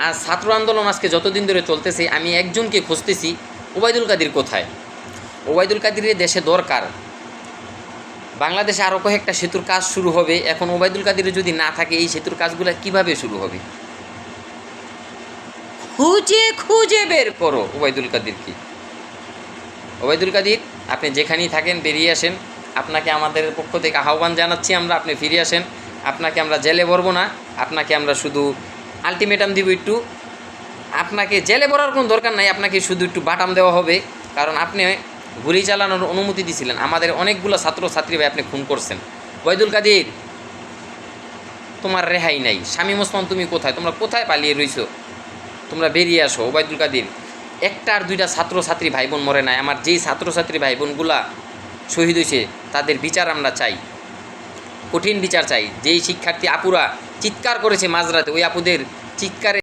আর ছাত্র আন্দোলন আজকে যতদিন ধরে চলতেছে, আমি একজনকে খুঁজতেছি, ওবায়দুল কাদের কোথায়? ওবায়দুল কাদেরের দেশে দরকার। বাংলাদেশে আরও কয়েকটা সেতুর কাজ শুরু হবে, এখন ওবায়দুল কাদের যদি না থাকে এই সেতুর কাজগুলো কিভাবে শুরু হবে? খুঁজে খুঁজে বের করো ওবায়দুল কাদেরকে। ওবায়দুল কাদের, আপনি যেখানেই থাকেন বেরিয়ে আসেন। আপনাকে আমাদের পক্ষ থেকে আহ্বান জানাচ্ছি আমরা, আপনি ফিরে আসেন। আপনাকে আমরা জেলে ভরবো না, আপনাকে আমরা শুধু আলটিমেটাম দিব একটু। আপনাকে জেলে ভরার কোনো দরকার নাই, আপনাকে শুধু একটু বাটাম দেওয়া হবে, কারণ আপনি গুলি চালানোর অনুমতি দিয়েছিলেন। আমাদের অনেকগুলো ছাত্রছাত্রী ভাই আপনি খুন করছেন। ওবায়দুল কাদের, তোমার রেহাই নাই। শামীম ওসমান তুমি কোথায়? তোমরা কোথায় পালিয়ে রইছো? তোমরা বেরিয়ে আসো। ওবায়দুল কাদের, একটা আর দুইটা ছাত্রছাত্রী ভাই বোন মরে নাই। আমার যেই ছাত্রছাত্রী ভাই বোনগুলা শহীদ হয়েছে তাদের বিচার আমরা চাই, কঠিন বিচার চাই। যেই শিক্ষার্থী আপুরা চিৎকার করেছে মাঝরাতে, ওই আপুদের চিৎকারে